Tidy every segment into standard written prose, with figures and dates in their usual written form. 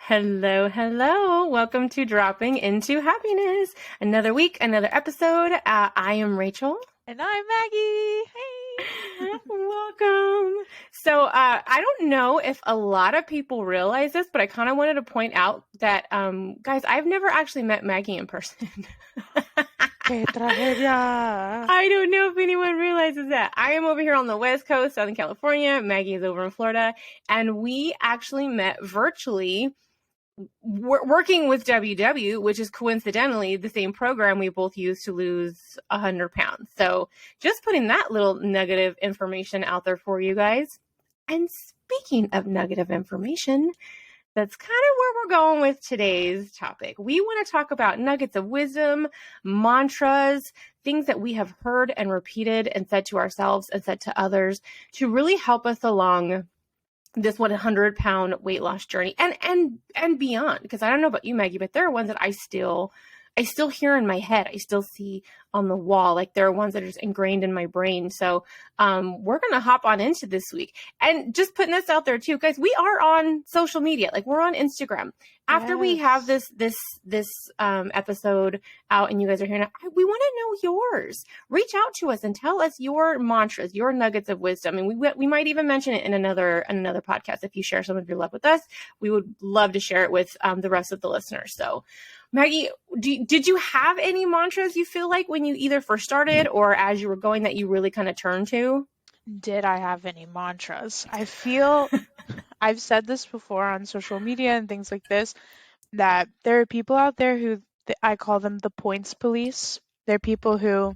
Hello, hello. Welcome to Dropping into Happiness. Another week, another episode. I am Rachel. And I'm Maggie. Hey. Welcome. So I don't know if a lot of people realize this, but I kind of wanted to point out that, guys, I've never actually met Maggie in person. Que tragedia. I don't know if anyone realizes that. I am over here on the West Coast, Southern California. Maggie is over in Florida. And we actually met virtually working with WW, which is coincidentally the same program we both use to lose 100 pounds. So just putting that little nugget of information out there for you guys. And speaking of nugget of information, that's kind of where we're going with today's topic. We want to talk about nuggets of wisdom, mantras, things that we have heard and repeated and said to ourselves and said to others to really help us along this 100-pound weight loss journey and beyond. Because I don't know about you, Maggie, but there are ones that I still hear in my head. I still see on the wall. Like there are ones that are just ingrained in my brain. So we're going to hop on into this week. And just putting this out there too, guys, we are on social media. Like we're on Instagram. After we have this episode out and you guys are hearing it, we want to know yours. Reach out to us and tell us your mantras, your nuggets of wisdom. And we might even mention it in another podcast. If you share some of your love with us, we would love to share it with the rest of the listeners. So Maggie, did you have any mantras you feel like when you either first started or as you were going that you really kind of turned to? Did I have any mantras? I feel I've said this before on social media and things like this, that there are people out there who I call them the points police. They're people who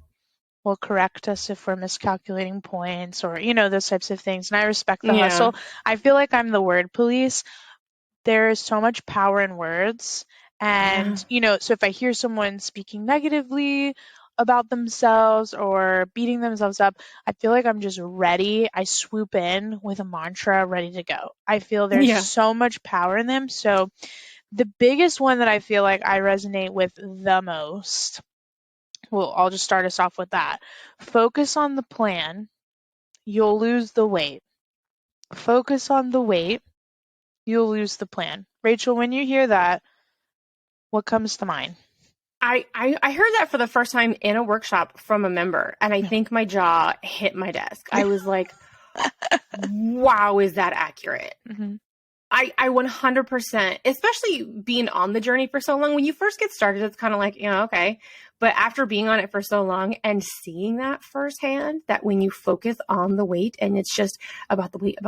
will correct us if we're miscalculating points or, those types of things. And I respect the hustle. I feel like I'm the word police. There is so much power in words. And, so if I hear someone speaking negatively about themselves or beating themselves up, I feel like I'm just ready. I swoop in with a mantra ready to go. I feel there's so much power in them. So the biggest one that I feel like I resonate with the most, well, I'll just start us off with that. Focus on the plan. You'll lose the weight. Focus on the weight. You'll lose the plan. Rachel, when you hear that, what comes to mind? I heard that for the first time in a workshop from a member, and I think my jaw hit my desk. I was like, wow, is that accurate? Mm-hmm. I 100%, especially being on the journey for so long, when you first get started, it's kind of like, okay. But after being on it for so long and seeing that firsthand, that when you focus on the weight and it's just about the weight,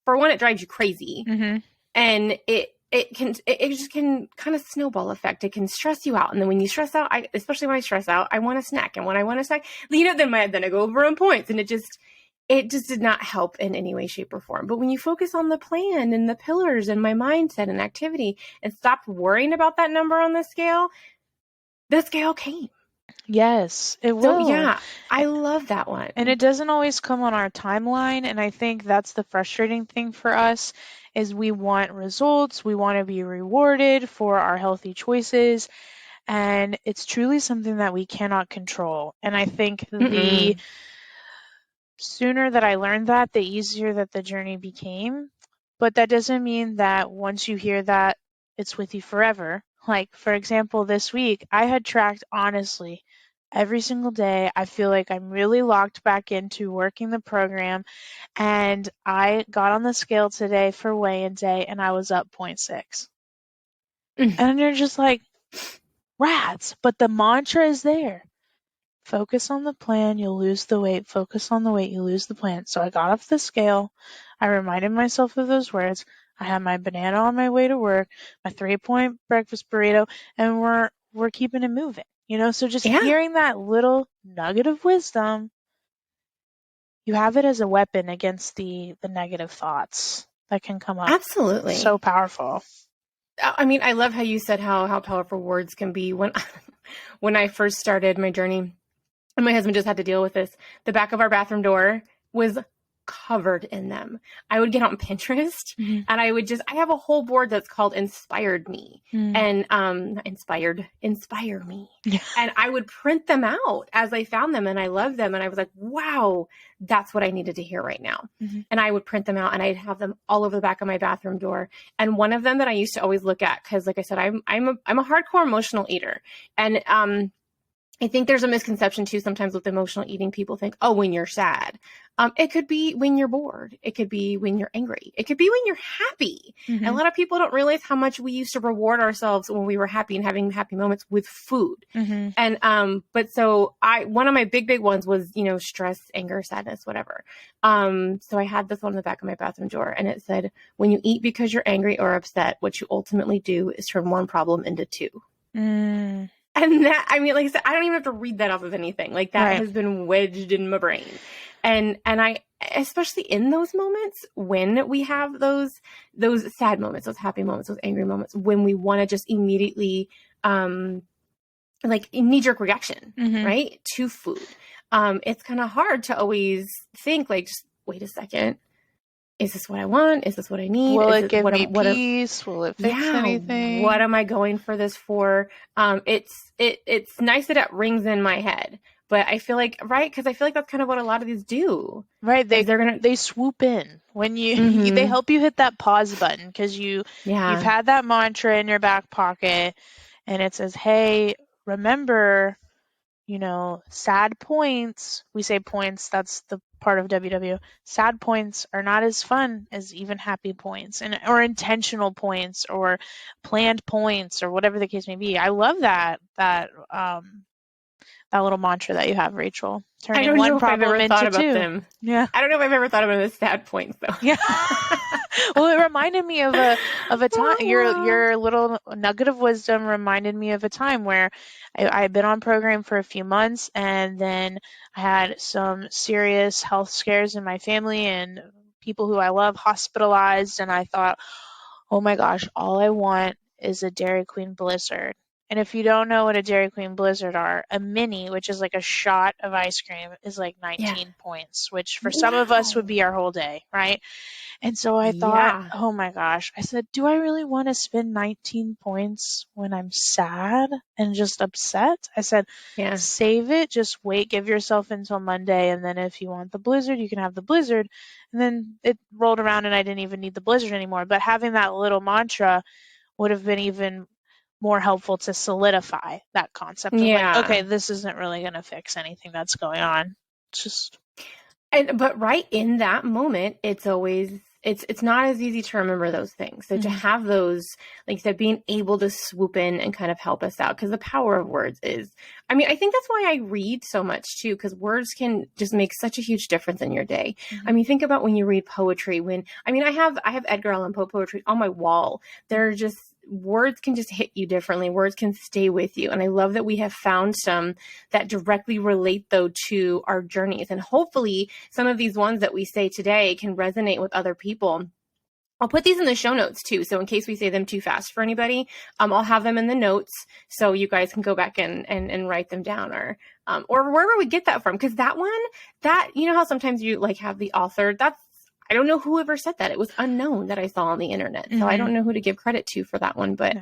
for one, it drives you crazy. Mm-hmm. And it just can kind of snowball effect. It can stress you out. And then when you stress out, especially when I stress out, I want a snack. And when I want a snack, then I go over on points, and it just did not help in any way, shape, or form. But when you focus on the plan and the pillars and my mindset and activity and stop worrying about that number on the scale came. Yes, it will. So yeah, I love that one. And it doesn't always come on our timeline. And I think that's the frustrating thing for us is we want results. We want to be rewarded for our healthy choices. And it's truly something that we cannot control. And I think the sooner that I learned that, the easier that the journey became. But that doesn't mean that once you hear that, it's with you forever. Like, for example, this week, I had tracked honestly every single day. I feel like I'm really locked back into working the program. And I got on the scale today for weigh-in day, and I was up 0.6. And you're just like, rats. But the mantra is there. Focus on the plan, you'll lose the weight. Focus on the weight, you lose the plan. So I got off the scale. I reminded myself of those words. I had my banana on my way to work, my 3-point breakfast burrito, and we're keeping it moving. So just hearing that little nugget of wisdom, you have it as a weapon against the negative thoughts that can come up. Absolutely. So powerful. I mean, I love how you said how powerful words can be. When I first started my journey, and my husband just had to deal with this, the back of our bathroom door was covered in them. I would get on Pinterest Mm-hmm. and I have a whole board that's called Inspired Me and Inspire Me. Yeah. And I would print them out as I found them and I loved them. And I was like, wow, that's what I needed to hear right now. Mm-hmm. And I would print them out and I'd have them all over the back of my bathroom door. And one of them that I used to always look at, because like I said, I'm a hardcore emotional eater. And I think there's a misconception too sometimes with emotional eating. People think, oh, when you're sad. It could be when you're bored. It could be when you're angry. It could be when you're happy. Mm-hmm. And a lot of people don't realize how much we used to reward ourselves when we were happy and having happy moments with food. Mm-hmm. And but so one of my big ones was, stress, anger, sadness, whatever. So I had this one in the back of my bathroom drawer and it said, when you eat because you're angry or upset, what you ultimately do is turn one problem into two. Mm. And that, I mean, like I said, I don't even have to read that off of anything. Like that Right. has been wedged in my brain. And I, especially in those moments when we have those sad moments, those happy moments, those angry moments, when we want to just immediately, like knee-jerk reaction, Mm-hmm. right, to food. It's kind of hard to always think like, just wait a second. Is this what I want? Is this what I need? Will Is it give me what peace? Will it fix anything? What am I going for this for? It's nice that it rings in my head, but I feel like, right? Because I feel like that's kind of what a lot of these do. Right. They swoop in when you, they help you hit that pause button because you've had that mantra in your back pocket and it says, hey, remember, sad points, we say points, that's the part of WW. Sad points are not as fun as even happy points or intentional points or planned points or whatever the case may be. I love that little mantra that you have, Rachel. Turning one problem into two. Them. Yeah. I don't know if I've ever thought about the sad points though. Yeah. Well, it reminded me of a time. Your little nugget of wisdom reminded me of a time where I had been on program for a few months, and then I had some serious health scares in my family and people who I love hospitalized, and I thought, oh my gosh, all I want is a Dairy Queen Blizzard. And if you don't know what a Dairy Queen Blizzard are, a mini, which is like a shot of ice cream, is like 19 points, which for some of us would be our whole day, right? And so I thought, oh my gosh, I said, do I really want to spend 19 points when I'm sad and just upset? I said, save it, just wait, give yourself until Monday, and then if you want the Blizzard, you can have the Blizzard. And then it rolled around and I didn't even need the Blizzard anymore. But having that little mantra would have been even more helpful to solidify that concept of like, okay, this isn't really going to fix anything that's going on. It's just... But right in that moment, it's always, it's not as easy to remember those things. So to have those, like you said, being able to swoop in and kind of help us out, because the power of words is, I mean, I think that's why I read so much too, because words can just make such a huge difference in your day. I mean, think about when you read poetry, I have Edgar Allan Poe poetry on my wall. They're just, words can just hit you differently. Words can stay with you. And I love that we have found some that directly relate though to our journeys. And hopefully some of these ones that we say today can resonate with other people. I'll put these in the show notes too. So in case we say them too fast for anybody, I'll have them in the notes so you guys can go back and write them down or wherever we get that from. Cause that one, you know how sometimes you like have the author, I don't know whoever said that. It was unknown that I saw on the internet. So I don't know who to give credit to for that one, but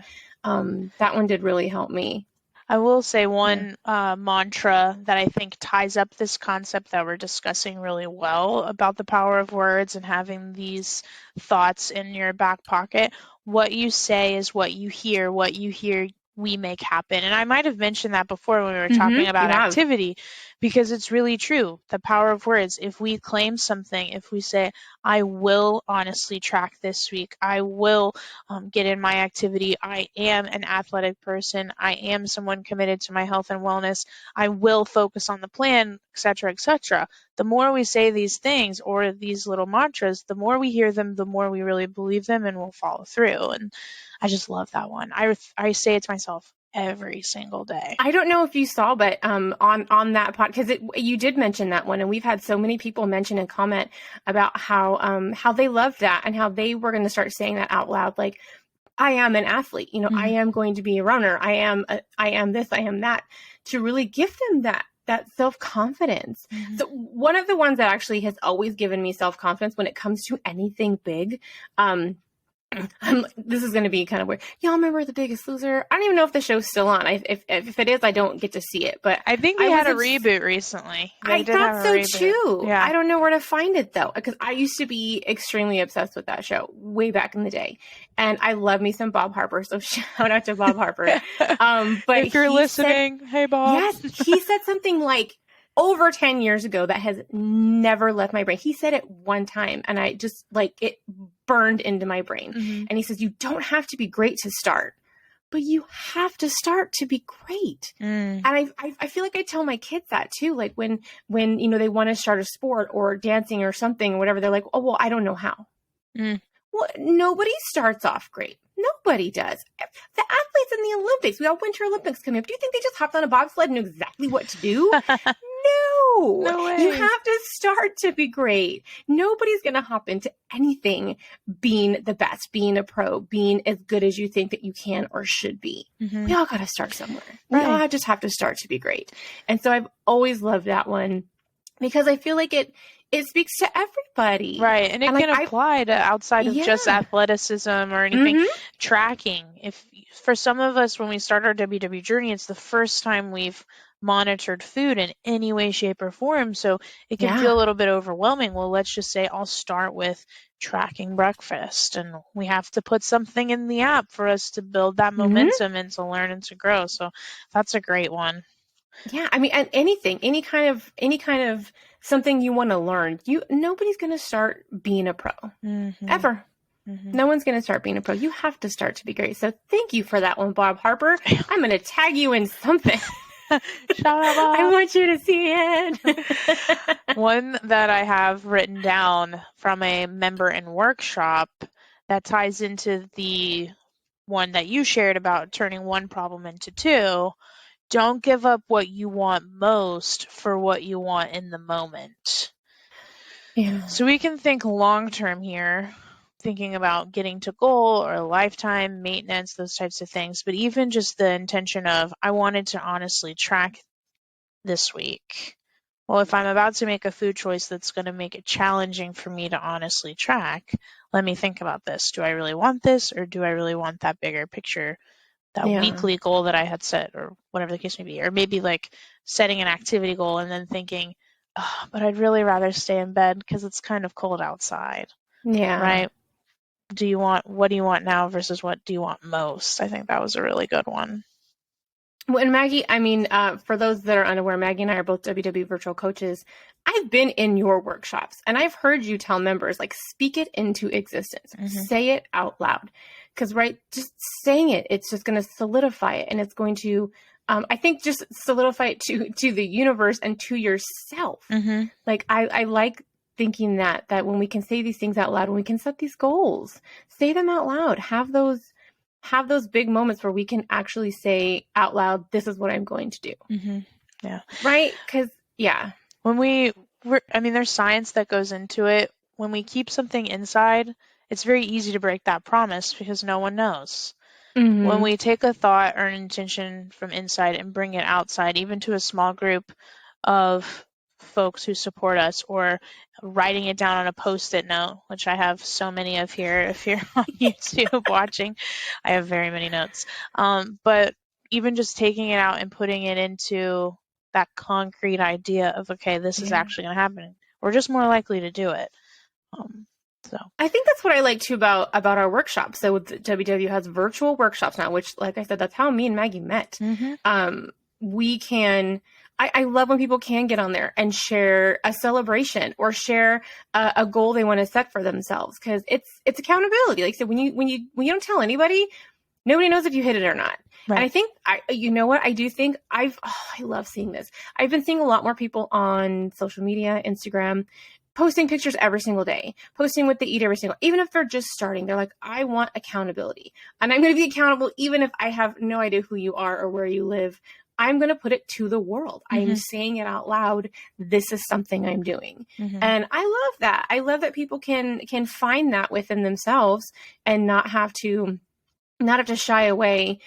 that one did really help me. I will say one mantra that I think ties up this concept that we're discussing really well about the power of words and having these thoughts in your back pocket. What you say is what you hear we make happen. And I might have mentioned that before when we were talking about activity, because it's really true. The power of words. If we claim something, if we say, I will honestly track this week, I will get in my activity, I am an athletic person, I am someone committed to my health and wellness, I will focus on the plan, etc., etc. The more we say these things or these little mantras, the more we hear them, the more we really believe them and will follow through. And I just love that one. I say it to myself every single day. I don't know if you saw, but on that pod, because you did mention that one, and we've had so many people mention and comment about how they loved that and how they were going to start saying that out loud, like, I am an athlete, I am going to be a runner, I am this, I am that, to really give them that self-confidence. So one of the ones that actually has always given me self-confidence when it comes to anything big, this is going to be kind of weird. Y'all remember The Biggest Loser? I don't even know if the show's still on. If it is, I don't get to see it. But I think they had a reboot recently. I thought so too. Yeah. I don't know where to find it though, because I used to be extremely obsessed with that show way back in the day, and I love me some Bob Harper. So shout out to Bob Harper. But if you're listening, hey Bob. Yes, he said something like over 10 years ago that has never left my brain. He said it one time and I just like it burned into my brain. Mm-hmm. And he says, you don't have to be great to start, but you have to start to be great. And I feel like I tell my kids that too. Like when, you know, they want to start a sport or dancing or something or whatever, they're like, oh, well, I don't know how. Well, nobody starts off great. Nobody does. The athletes in the Olympics, we got Winter Olympics coming up. Do you think they just hopped on a bobsled and knew exactly what to do? No way. You have to start to be great. Nobody's going to hop into anything being the best, being a pro, being as good as you think that you can or should be. We all got to start somewhere. We all just have to start to be great. And so I've always loved that one because I feel like it speaks to everybody. Right. And it can apply to outside of just athleticism or anything. Tracking. If for some of us, when we start our WW journey, it's the first time we've monitored food in any way, shape, or form. So it can feel a little bit overwhelming. Well, let's just say I'll start with tracking breakfast, and we have to put something in the app for us to build that momentum and to learn and to grow. So that's a great one. Yeah, I mean, and anything, any kind of something you want to learn, nobody's going to start being a pro ever. No one's going to start being a pro. You have to start to be great. So thank you for that one, Bob Harper. I'm going to tag you in something. Shout out, Bob. I want you to see it. One that I have written down from a member in workshop that ties into the one that you shared about turning one problem into two. Don't give up what you want most for what you want in the moment. Yeah. So we can think long term here, thinking about getting to goal or lifetime maintenance, those types of things. But even just the intention of, I wanted to honestly track this week. Well, if I'm about to make a food choice that's going to make it challenging for me to honestly track, let me think about this. Do I really want this, or do I really want that bigger picture? That weekly goal that I had set, or whatever the case may be, or maybe like setting an activity goal and then thinking, oh, but I'd really rather stay in bed because it's kind of cold outside. Yeah. Right. What do you want now versus what do you want most? I think that was a really good one. Well, and Maggie, I mean, for those that are unaware, Maggie and I are both WW virtual coaches. I've been in your workshops and I've heard you tell members, like, speak it into existence. Say it out loud. Because, just saying it, it's just going to solidify it. And it's going to, I think, just solidify it to the universe and to yourself. Like, I like thinking that when we can say these things out loud, when we can set these goals, say them out loud, have those big moments where we can actually say out loud, this is what I'm going to do. Yeah. Right? Because, there's science that goes into it. When we keep something inside, it's very easy to break that promise because no one knows. When we take a thought or an intention from inside and bring it outside, even to a small group of folks who support us, or writing it down on a Post-it note, which I have so many of here. If you're on YouTube watching, I have very many notes. But even just taking it out and putting it into that concrete idea of, okay, this is actually going to happen, we're just more likely to do it. So I think that's what I like too about our workshops. So WW has virtual workshops now, which, like I said, that's how me and Maggie met. We can. I love when people can get on there and share a celebration or share a goal they want to set for themselves, because it's accountability. Like I said, when you don't tell anybody, nobody knows if you hit it or not. Right. And I think you know what I do think I love seeing this. I've been seeing a lot more people on social media, Instagram, posting pictures every single day, posting what they eat every single, even if they're just starting, they're like, I want accountability, and I'm going to be accountable even if I have no idea who you are or where you live. I'm going to put it to the world. I'm saying it out loud. This is something I'm doing. And I love that. I love that people can find that within themselves and not have to shy away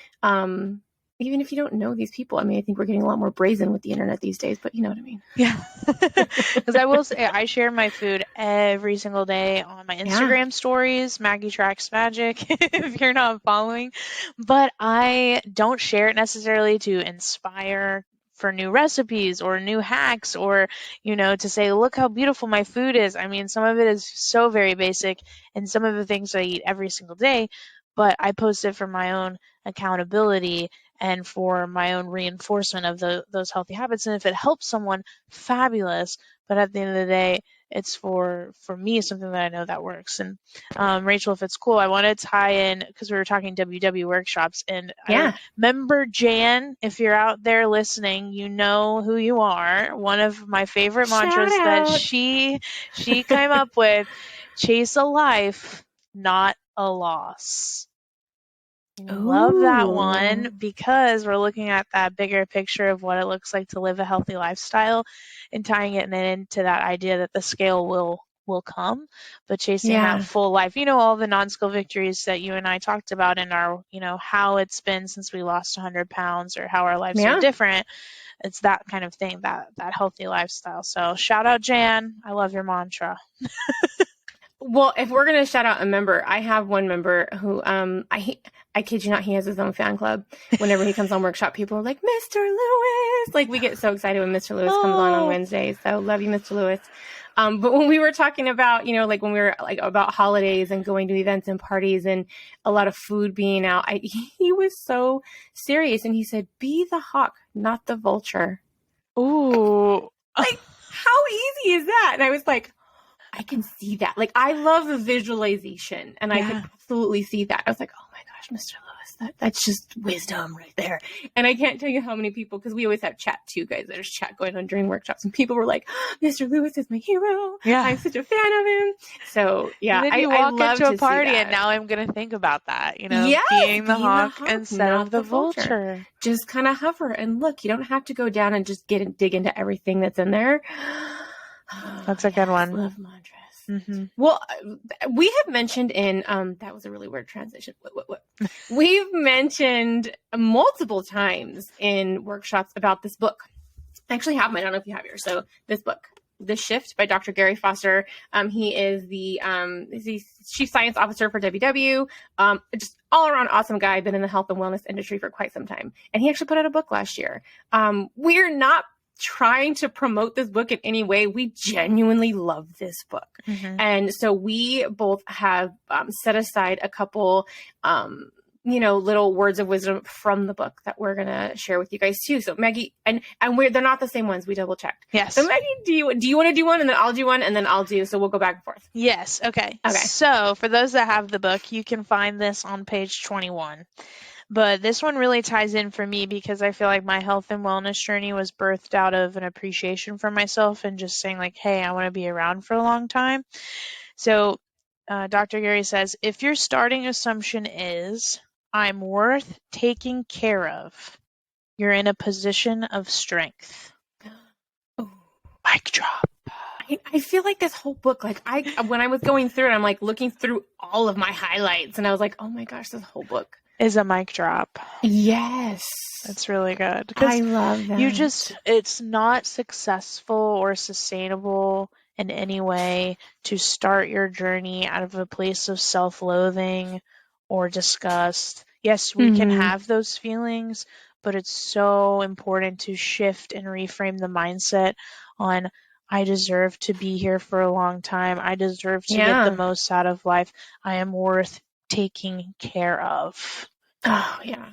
even if you don't know these people, I mean, I think we're getting a lot more brazen with the internet these days, but you know what I mean? Yeah. Because I will say, I share my food every single day on my Instagram stories, Maggie Tracks Magic, if you're not following. But I don't share it necessarily to inspire for new recipes or new hacks or, to say, look how beautiful my food is. I mean, some of it is so very basic and some of the things I eat every single day, but I post it for my own accountability and for my own reinforcement of those healthy habits. And if it helps someone, fabulous. But at the end of the day, it's for me something that I know that works. And Rachel, if it's cool, I want to tie in because we were talking WW workshops, and I remember Jan. If you're out there listening, you know who you are. One of my favorite mantras that she came up with: chase a life, not a loss. Love that one because we're looking at that bigger picture of what it looks like to live a healthy lifestyle and tying it into that idea that the scale will come, but chasing that full life. All the non-scale victories that you and I talked about in our, how it's been since we lost 100 pounds or how our lives are different. It's that kind of thing, that healthy lifestyle. So shout out Jan. I love your mantra. Well, if we're going to shout out a member, I have one member who, I kid you not, he has his own fan club. Whenever he comes on workshop, people are like, Mr. Lewis. Like, we get so excited when Mr. Lewis comes on Wednesdays. So love you, Mr. Lewis. But when we were talking about, like when we were like about holidays and going to events and parties and a lot of food being out, he was so serious. And he said, be the hawk, not the vulture. Ooh. Like, how easy is that? And I was like, I can see that. Like, I love the visualization, and I can absolutely see that. I was like, oh my gosh, Mr. Lewis, that's just wisdom right there. And I can't tell you how many people, because we always have chat too, guys. There's chat going on during workshops, and people were like, oh, Mr. Lewis is my hero. Yeah. I'm such a fan of him. So, yeah, and then you walk into a party, and now I'm going to think about that, being the hawk instead of the vulture. Just kind of hover and look. You don't have to go down and just dig into everything that's in there. That's a good one. Love mantras. Mm-hmm. Well, we have mentioned in that was a really weird transition. We've mentioned multiple times in workshops about this book. I actually have mine. I don't know if you have yours. So this book, The Shift by Dr. Gary Foster. He is the chief science officer for WW. Just all around awesome guy. Been in the health and wellness industry for quite some time. And he actually put out a book last year. We're not trying to promote this book in any way. We genuinely love this book. Mm-hmm. And so we both have set aside a couple, little words of wisdom from the book that we're going to share with you guys too. So Maggie, and they're not the same ones. We double checked. Yes. So Maggie, do you want to do one and then I'll do one and then I'll do, so we'll go back and forth. Yes. Okay. So for those that have the book, you can find this on page 21. But this one really ties in for me because I feel like my health and wellness journey was birthed out of an appreciation for myself and just saying like, hey, I want to be around for a long time. So Dr. Gary says, if your starting assumption is, I'm worth taking care of, you're in a position of strength. Oh. Mic drop. I feel like this whole book, like when I was going through it, I'm like looking through all of my highlights and I was like, oh my gosh, this whole book is a mic drop. Yes. That's really good. I love that. It's not successful or sustainable in any way to start your journey out of a place of self-loathing or disgust. Yes, we can have those feelings, but it's so important to shift and reframe the mindset on, I deserve to be here for a long time. I deserve to get the most out of life. I am worth taking care of. Oh, yeah.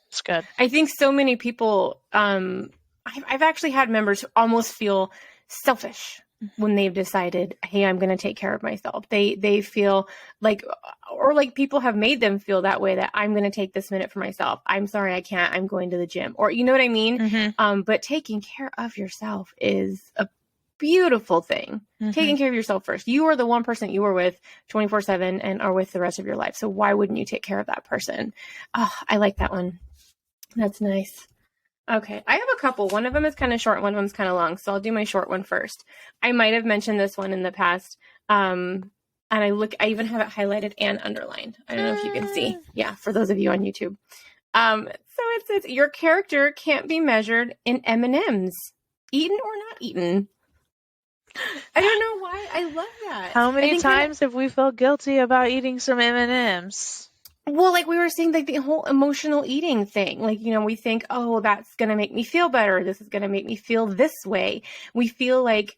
It's good. I think so many people, I've actually had members who almost feel selfish when they've decided, hey, I'm going to take care of myself. They feel like, or like people have made them feel that way, that I'm going to take this minute for myself. I'm sorry, I can't. I'm going to the gym. Or, you know what I mean? Mm-hmm. But taking care of yourself is a beautiful thing. Mm-hmm. Taking care of yourself first. You are the one person you are with 24/7 and are with the rest of your life. So why wouldn't you take care of that person? Oh, I like that one. That's nice. Okay. I have a couple. One of them is kind of short. One of them is kind of long. So I'll do my short one first. I might have mentioned this one in the past. And I even have it highlighted and underlined. I don't know if you can see. Yeah. For those of you on YouTube. So it's your character can't be measured in M&Ms, eaten or not eaten. I don't know why I love that. How I many think times have we felt guilty about eating some M&Ms? well, like we were saying, like the whole emotional eating thing. Like, we think, oh, that's going to make me feel better. This is going to make me feel this way. We feel like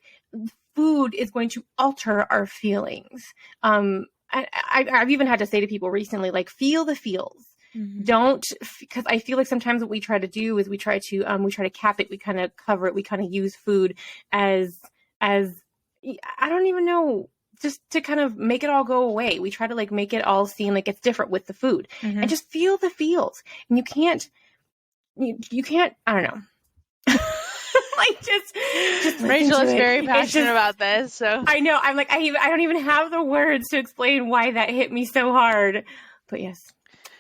food is going to alter our feelings. I've even had to say to people recently, like, feel the feels. Mm-hmm. Don't, because I feel like sometimes what we try to do is we try to cap it. We kind of cover it. We kind of use food as, I don't even know, just to kind of make it all go away. We try to like make it all seem like it's different with the food, and just feel the feels. And you can't, I don't know. Like just Rachel is it. very passionate about this, so I know. I'm like, I don't even have the words to explain why that hit me so hard. But yes,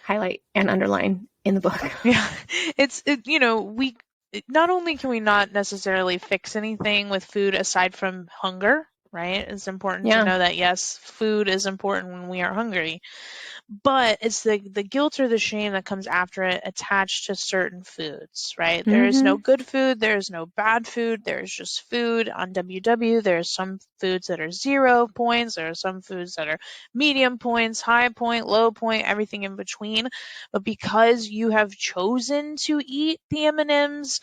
highlight and underline in the book. Yeah, we not only can we not necessarily fix anything with food aside from hunger, right? It's important to know that yes, food is important when we are hungry. But it's the guilt or the shame that comes after it attached to certain foods, right? There is no good food, there is no bad food, there is just food. On WW, there are some foods that are 0 points, there are some foods that are medium points, high point, low point, everything in between. But because you have chosen to eat the M&Ms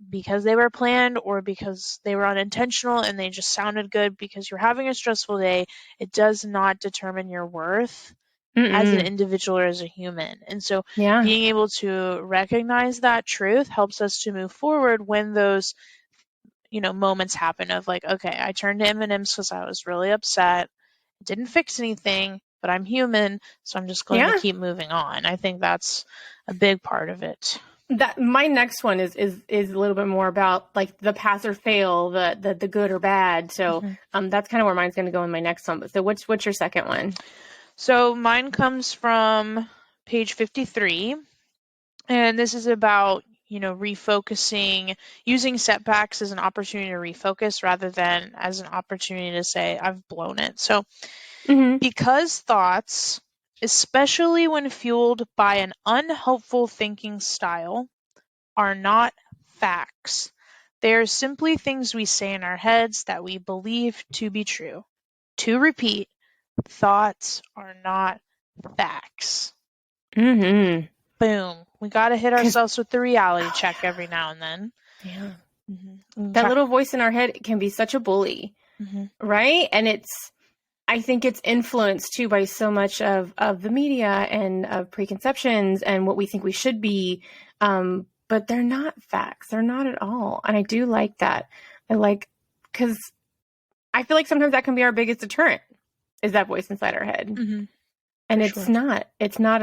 because they were planned or because they were unintentional and they just sounded good because you're having a stressful day, it does not determine your worth as an individual or as a human. And so being able to recognize that truth helps us to move forward when those moments happen of like, okay, I turned to M&Ms because I was really upset. It didn't fix anything, but I'm human, so I'm just going to keep moving on. I think that's a big part of it. That my next one is a little bit more about like the pass or fail, the good or bad. So that's kind of where mine's going to go in my next one. So what's your second one? So mine comes from page 53, and this is about, refocusing, using setbacks as an opportunity to refocus rather than as an opportunity to say, I've blown it. So because thoughts, especially when fueled by an unhelpful thinking style, are not facts. They are simply things we say in our heads that we believe to be true. To repeat, thoughts are not facts. Boom. We got to hit ourselves with the reality check every now and then. Yeah. That little voice in our head can be such a bully, right? And I think it's influenced too by so much of the media and of preconceptions and what we think we should be. But they're not facts. They're not at all. And I do like that. Because I feel like sometimes that can be our biggest deterrent, is that voice inside our head. And it's not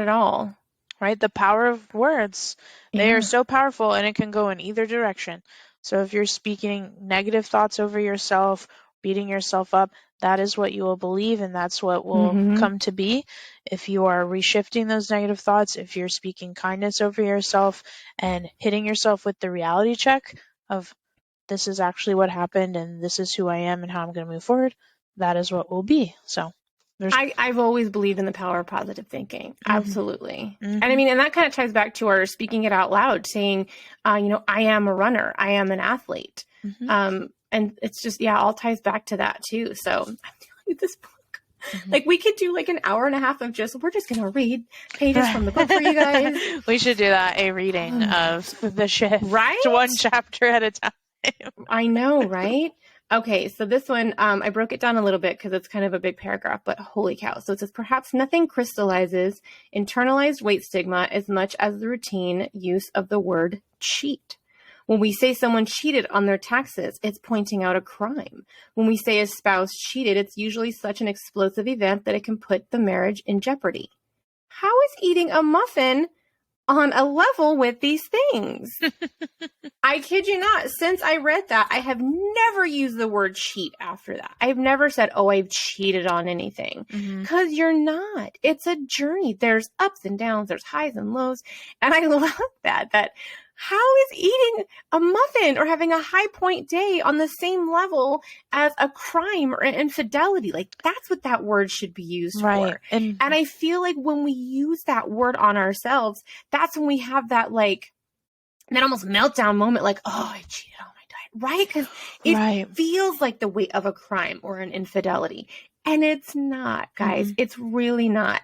at all. Right? The power of words. They are so powerful, and it can go in either direction. So if you're speaking negative thoughts over yourself, beating yourself up, that is what you will believe, and that's what will come to be. If you are reshifting those negative thoughts, if you're speaking kindness over yourself and hitting yourself with the reality check of this is actually what happened and this is who I am and how I'm going to move forward, that is what will be. So I've always believed in the power of positive thinking. Absolutely. And I mean, and that kind of ties back to our speaking it out loud, saying, I am a runner. I am an athlete. And it's just, all ties back to that too. So I'm telling you, this book, like we could do like an hour and a half of we're just going to read pages from the book for you guys. We should do that, a reading of the shift. Right? One chapter at a time. I know, right? Okay, so this one, I broke it down a little bit because it's kind of a big paragraph, but holy cow. So it says, perhaps nothing crystallizes internalized weight stigma as much as the routine use of the word cheat. When we say someone cheated on their taxes, it's pointing out a crime. When we say a spouse cheated, it's usually such an explosive event that it can put the marriage in jeopardy. How is eating a muffin on a level with these things? I kid you not. Since I read that, I have never used the word cheat after that. I've never said, oh, I've cheated on anything. Because you're not. It's a journey. There's ups and downs. There's highs and lows. And I love that How is eating a muffin or having a high point day on the same level as a crime or an infidelity? Like, that's what that word should be used Right. for. And I feel like when we use that word on ourselves, that's when we have that, like, that almost meltdown moment, like, oh, I cheated on my diet, right? Because it feels like the weight of a crime or an infidelity. And it's not, guys. Mm-hmm. It's really not.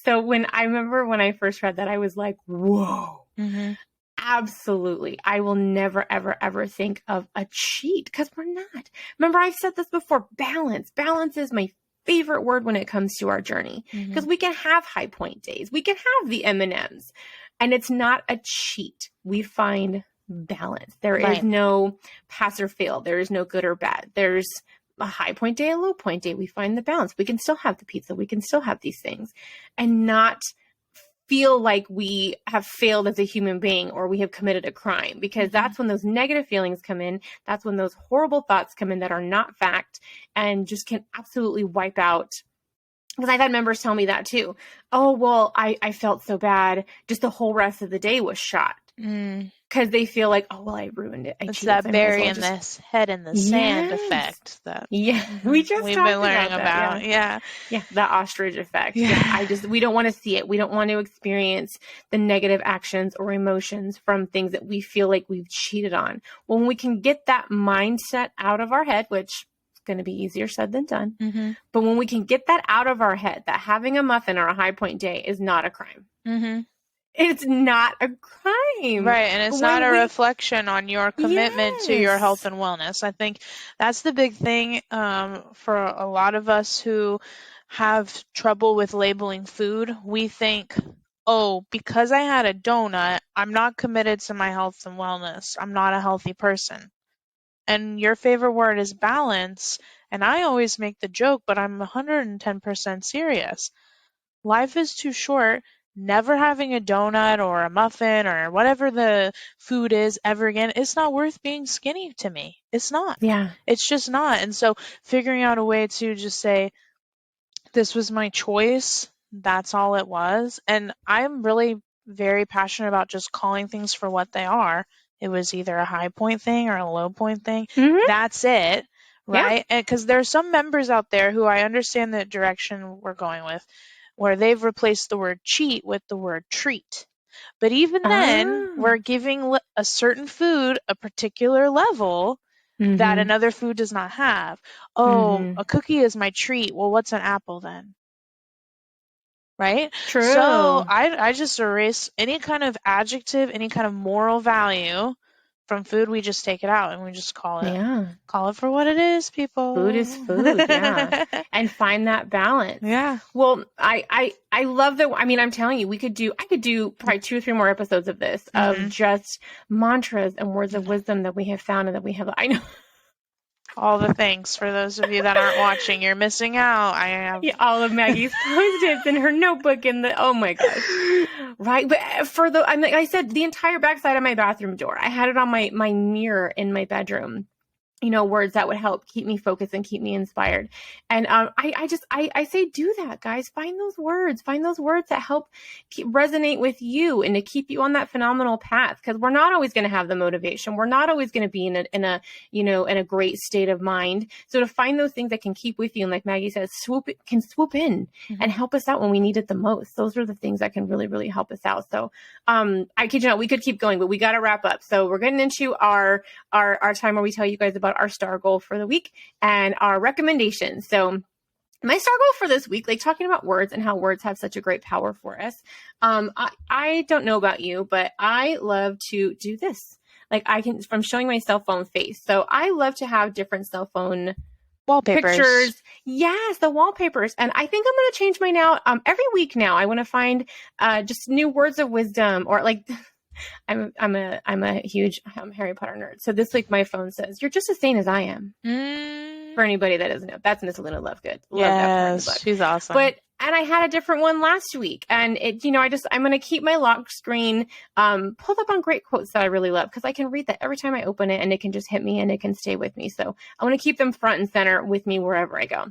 So when I remember when I first read that, I was like, whoa. Mm-hmm. Absolutely. I will never, ever, ever think of a cheat because we're not. Remember, I've said this before, balance. Balance is my favorite word when it comes to our journey because we can have high point days. We can have the M&Ms and it's not a cheat. We find balance. There is no pass or fail. There is no good or bad. There's a high point day, a low point day. We find the balance. We can still have the pizza. We can still have these things and not feel like we have failed as a human being or we have committed a crime, because that's when those negative feelings come in. That's when those horrible thoughts come in that are not fact and just can absolutely wipe out. Because I've had members tell me that too. Oh, well, I felt so bad. Just the whole rest of the day was shot. Because they feel like, oh, well, I ruined it. It's that burying this head in the sand effect that we just we've been learning about. Yeah, the ostrich effect. We don't want to see it. We don't want to experience the negative actions or emotions from things that we feel like we've cheated on. When we can get that mindset out of our head, which is going to be easier said than done, but when we can get that out of our head, that having a muffin or a high point day is not a crime. It's not a crime. Right, and it's not a reflection on your commitment to your health and wellness. I think that's the big thing for a lot of us who have trouble with labeling food. We think, oh, because I had a donut, I'm not committed to my health and wellness. I'm not a healthy person. And your favorite word is balance. And I always make the joke, but I'm 110% serious. Life is too short. Never having a donut or a muffin or whatever the food is ever again, it's not worth being skinny to me. It's not. Yeah. It's just not. And so figuring out a way to just say, this was my choice. That's all it was. And I'm really very passionate about just calling things for what they are. It was either a high point thing or a low point thing. That's it. Right? And because there are some members out there who I understand the direction we're going with, where they've replaced the word cheat with the word treat. But even then, we're giving a certain food a particular level that another food does not have. Oh, a cookie is my treat. Well, what's an apple then? Right? True. So I just erase any kind of adjective, any kind of moral value from food. We just take it out and we just call it for what it is, people. Food is food, and find that balance. Well, I love that. I mean, I'm telling you, I could do probably 2 or 3 more episodes of this, of just mantras and words of wisdom that we have found and that we have. I know. All the things. For those of you that aren't watching, you're missing out. I have all of Maggie's post-its in her notebook in the, oh my gosh. Right. But like I said, the entire backside of my bathroom door, I had it on my mirror in my bedroom. Words that would help keep me focused and keep me inspired. And I say, do that, guys. Find those words that help resonate with you and to keep you on that phenomenal path. Because we're not always going to have the motivation. We're not always going to be in a great state of mind. So to find those things that can keep with you, and like Maggie says, swoop in and help us out when we need it the most. Those are the things that can really, really help us out. So I kid you not, we could keep going, but we got to wrap up. So we're getting into our time where we tell you guys about our star goal for the week and our recommendations. So my star goal for this week, like talking about words and how words have such a great power for us. I don't know about you, but I love to do this. Like from showing my cell phone face. So I love to have different cell phone wallpapers. Pictures. Yes, the wallpapers. And I think I'm going to change mine out. Every week now, I want to find just new words of wisdom, or like I'm a huge Harry Potter nerd. So this week my phone says, "You're just as sane as I am." For anybody that doesn't know, that's Miss Luna Lovegood. Love that book. She's awesome. And I had a different one last week, and I'm going to keep my lock screen pulled up on great quotes that I really love, because I can read that every time I open it, and it can just hit me and it can stay with me. So I want to keep them front and center with me wherever I go.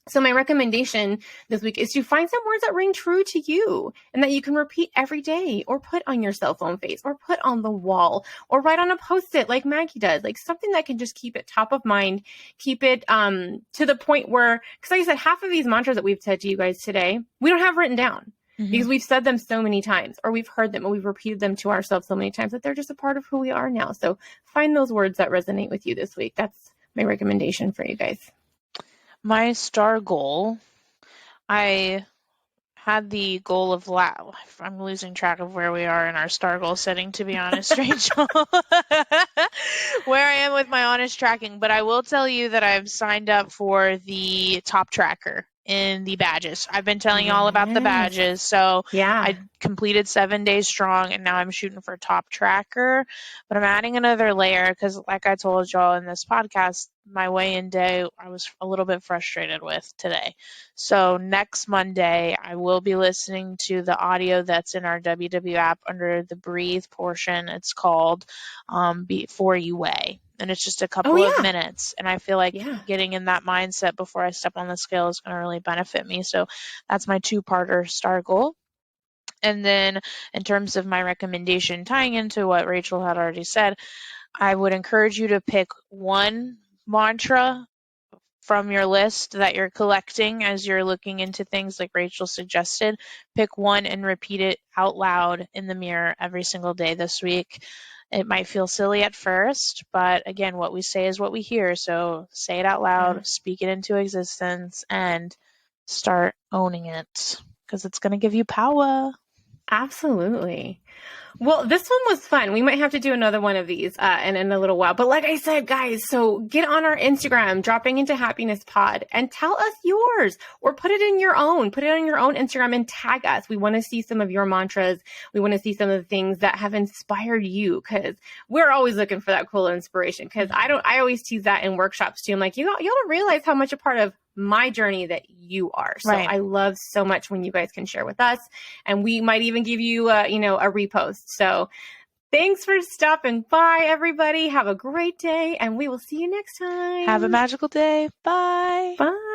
So my recommendation this week is to find some words that ring true to you and that you can repeat every day or put on your cell phone face or put on the wall or write on a Post-it like Maggie does, like something that can just keep it top of mind, keep it to the point where, because like I said, half of these mantras that we've said to you guys today, we don't have written down because we've said them so many times or we've heard them or we've repeated them to ourselves so many times that they're just a part of who we are now. So find those words that resonate with you this week. That's my recommendation for you guys. My star goal, I had the goal of I'm losing track of where we are in our star goal setting, to be honest, Rachel. Where I am with my honest tracking, but I will tell you that I've signed up for the top tracker in the badges. I've been telling you all about the badges, so Yeah. I completed 7 days strong, and now I'm shooting for top tracker, but I'm adding another layer because, like I told y'all in this podcast, my weigh-in day I was a little bit frustrated with today. So next Monday, I will be listening to the audio that's in our WW app under the breathe portion. It's called Before You Weigh. And it's just a couple of minutes. And I feel like getting in that mindset before I step on the scale is going to really benefit me. So that's my 2-parter star goal. And then in terms of my recommendation, tying into what Rachel had already said, I would encourage you to pick one mantra from your list that you're collecting as you're looking into things like Rachel suggested. Pick one and repeat it out loud in the mirror every single day this week. It might feel silly at first, but again, what we say is what we hear. So say it out loud, speak it into existence, and start owning it because it's going to give you power. Absolutely. Well, this one was fun. We might have to do another one of these in a little while. But like I said, guys, so get on our Instagram, Dropping Into Happiness Pod, and tell us yours or put it on your own Instagram and tag us. We want to see some of your mantras. We want to see some of the things that have inspired you because we're always looking for that cool inspiration because I always tease that in workshops too. I'm like, you don't realize how much a part of my journey that you are. So I love so much when you guys can share with us and we might even give you a repost. So thanks for stopping by, everybody. Have a great day and we will see you next time. Have a magical day. Bye. Bye.